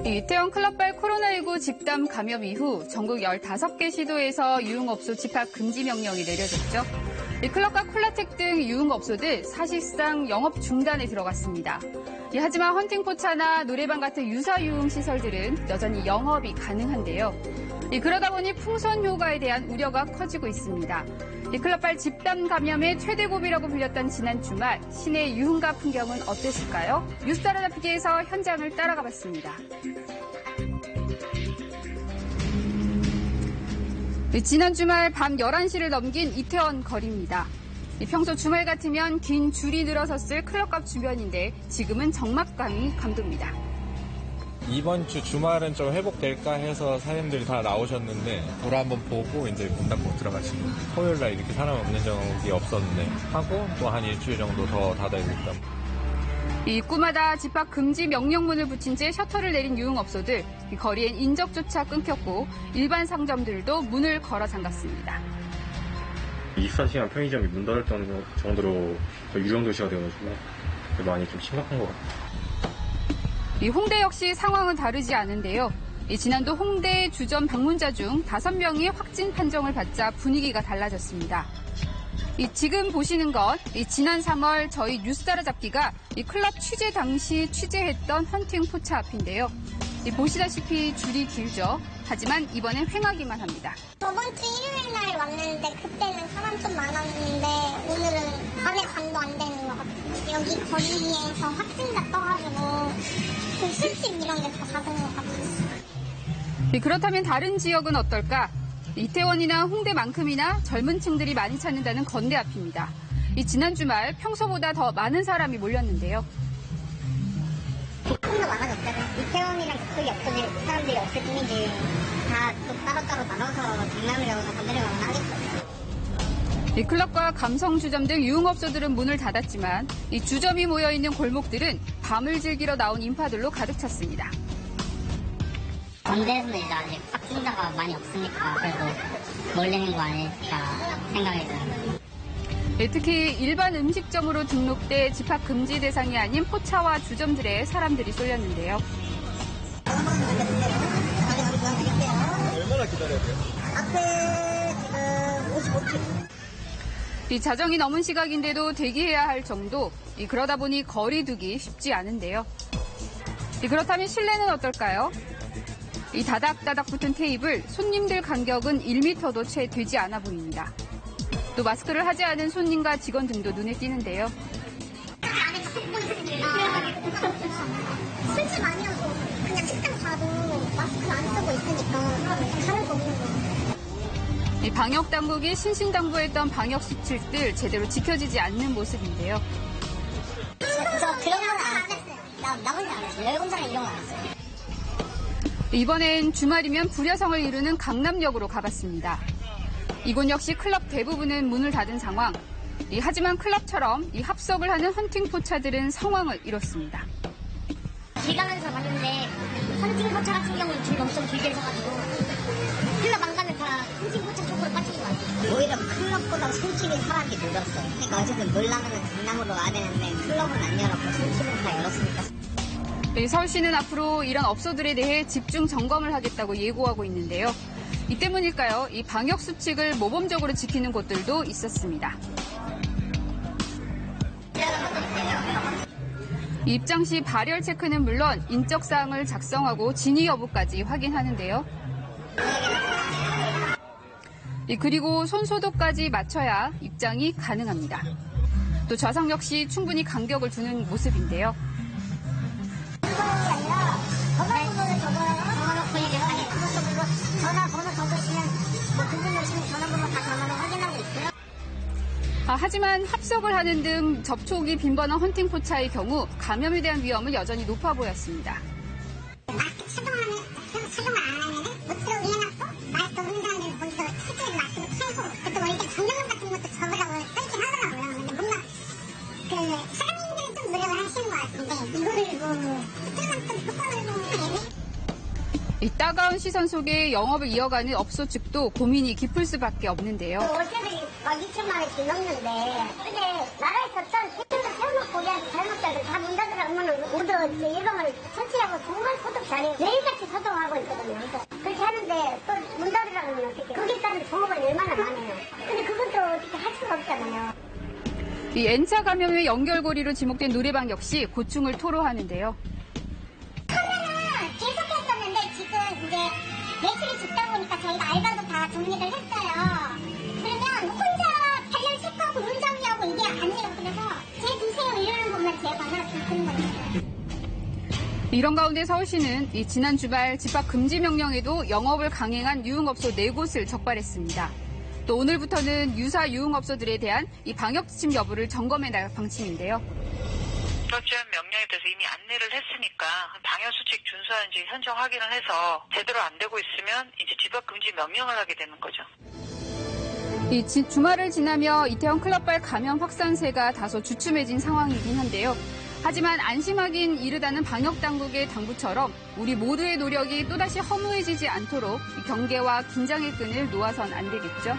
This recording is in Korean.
이태원 클럽발 코로나19 집단 감염 이후 전국 15개 시도에서 유흥업소 집합 금지 명령이 내려졌죠. 이 클럽과 콜라텍 등 유흥업소들 사실상 영업 중단에 들어갔습니다. 하지만 헌팅포차나 노래방 같은 유사 유흥시설들은 여전히 영업이 가능한데요. 그러다 보니 풍선 효과에 대한 우려가 커지고 있습니다. 클럽발 집단 감염의 최대고비라고 불렸던 지난 주말 시내 유흥가 풍경은 어땠을까요? 뉴스 따라잡기에서 현장을 따라가 봤습니다. 지난 주말 밤 11시를 넘긴 이태원 거리입니다. 평소 주말 같으면 긴 줄이 늘어섰을 클럽갑 주변인데 지금은 적막감이 감돕니다. 이번 주 주말은 좀 회복될까 해서 사람들이 다 나오셨는데 보러 한번 보고 이제 문 닫고 들어가시고 토요일 날 이렇게 사람 없는 적이 없었는데 하고 또 한 일주일 정도 더 닫아야겠다. 입구마다 집합 금지 명령문을 붙인 채 셔터를 내린 유흥업소들, 거리엔 인적조차 끊겼고 일반 상점들도 문을 걸어 잠갔습니다. 24시간 편의점이 문 닫을 정도로 유흥도시가 되어가지고 많이 좀 심각한 것 같아요. 홍대 역시 상황은 다르지 않은데요. 지난도 홍대 주점 방문자 중 5명이 확진 판정을 받자 분위기가 달라졌습니다. 지금 보시는 건 지난 3월 저희 뉴스 따라잡기가 클럽 취재 당시 취재했던 헌팅 포차 앞인데요. 보시다시피 줄이 길죠. 하지만 이번엔 횡하기만 합니다. 저번 주 일요일 날 왔는데 그때는 사람 좀 많았는데 오늘은 밤에 감도 안 되는 것 같아요. 여기 거리에서 확진자 떠가지고 술집 이런 게 다 닫은 것 같아요. 그렇다면 다른 지역은 어떨까? 이태원이나 홍대만큼이나 젊은 층들이 많이 찾는다는 건대 앞입니다. 지난 주말 평소보다 더 많은 사람이 몰렸는데요. 조금 더 많아졌잖아요. 이태원이랑 그쪽이 없어질 사람들이 없을 뿐이지 다 또 따로따로 나눠서 장난을 하고 건드리면 하겠어요. 이 클럽과 감성주점 등 유흥업소들은 문을 닫았지만 이 주점이 모여있는 골목들은 밤을 즐기러 나온 인파들로 가득 찼습니다. 건대에서는 이제 아직 확진자가 많이 없으니까 그래도 몰리는 거 아닐까 생각이 들어요. 특히 일반 음식점으로 등록돼 집합 금지 대상이 아닌 포차와 주점들에 사람들이 쏠렸는데요. 얼마나 기다려야 돼요? 앞에 지금 55km. 이 자정이 넘은 시각인데도 대기해야 할 정도. 그러다 보니 거리 두기 쉽지 않은데요. 그렇다면 실내는 어떨까요? 이 다닥다닥 붙은 테이블, 손님들 간격은 1m도 채 되지 않아 보입니다. 또 마스크를 하지 않은 손님과 직원 등도 눈에 띄는데요. 안에 섞고 있으니까 술집 아니어도 그냥 식당 가도 마스크를 안 쓰고 있으니까 다를 거 없는 거예요. 이 방역 당국이 신신당부했던 방역 수칙들 제대로 지켜지지 않는 모습인데요. 저 그런 건 안 했어요. 나 혼자 안 했어요. 열공장에 이런 거 안 했어요. 이번엔 주말이면 불야성을 이루는 강남역으로 가봤습니다. 이곳 역시 클럽 대부분은 문을 닫은 상황. 하지만 클럽처럼 이 합석을 하는 헌팅 포차들은 상황을 이뤘습니다. 길 가면서 봤는데 헌팅 포차 같은 경우는 줄 엄청 길게 서가지고 클럽 안 가면 다 헌팅 포차 쪽으로 빠지는 것 같아요. 오히려 클럽보다 술집이 사람이 늘었어요. 그러니까 어쨌든 놀라면 강남으로 와야 되는데 클럽은 안 열었고 술집은 다 열었으니까. 서울시는 앞으로 이런 업소들에 대해 집중 점검을 하겠다고 예고하고 있는데요. 이 때문일까요? 이 방역 수칙을 모범적으로 지키는 곳들도 있었습니다. 입장 시 발열 체크는 물론 인적 사항을 작성하고 진위 여부까지 확인하는데요. 그리고 손 소독까지 마쳐야 입장이 가능합니다. 또 좌석 역시 충분히 간격을 두는 모습인데요. 전화번호를 적어놓고 전화번호 적으시면 궁금하시면 전화번호 다 전화로 확인하고 있고요. 하지만 합석을 하는 등 접촉이 빈번한 헌팅 포차의 경우 감염에 대한 위험은 여전히 높아 보였습니다. 마스크 착용을 안 하면은 못 들어오게 해놨고 마스크 없는 사람들은 거기서 실제로 마스크를 펴고 그것도 뭐 일단 정장갑 같은 것도 접으라고 써있긴 하더라고요. 근데 뭔가 그 사장님들은 좀 노력을 하시는 것 같은데 이거를 뭐 특별만큼 효과를 보는 이 따가운 시선 속에 영업을 이어가는 업소 측도 고민이 깊을 수밖에 없는데요. 월세들이 막 2천만 원씩 넘는데 근데 나라에서 전 세금도 세워놓고 우리한테 잘못자들 다 문 닫으라 하면 못 들어 예방을 설치하고 정말 소독 잘해요. 매일같이 소독하고 있거든요. 그래서 그렇게 하는데 또 문 닫으라 그러면 어떻게 거기에 따른 종업원이 얼마나 많아요. 근데 그건 또 어떻게 할 수가 없잖아요. 이 N차 감염의 연결고리로 지목된 노래방 역시 고충을 토로하는데요. 처음에는 계속 했었는데 지금 이제 매출이 적다 보니까 저희가 알바도 다 정리를 했어요. 그러면 혼자 발열 체크하고 문 정리하고 이게 안 돼요. 그래서 제 주세요 이러는 것만 제가 하나 듣는 거예요. 이런 가운데 서울시는 이 지난 주말 집합 금지 명령에도 영업을 강행한 유흥업소 4곳을 적발했습니다. 또 오늘부터는 유사 유흥업소들에 대한 이 방역 지침 여부를 점검해 나갈 방침인데요. 집합제한 명령에 대해서 이미 안내를 했으니까 방역 수칙 준수하는지 현장 확인을 해서 제대로 안 되고 있으면 이제 집합 금지 명령을 하게 되는 거죠. 이 주말을 지나며 이태원 클럽발 감염 확산세가 다소 주춤해진 상황이긴 한데요. 하지만 안심하긴 이르다는 방역당국의 당부처럼 우리 모두의 노력이 또다시 허무해지지 않도록 경계와 긴장의 끈을 놓아선 안 되겠죠.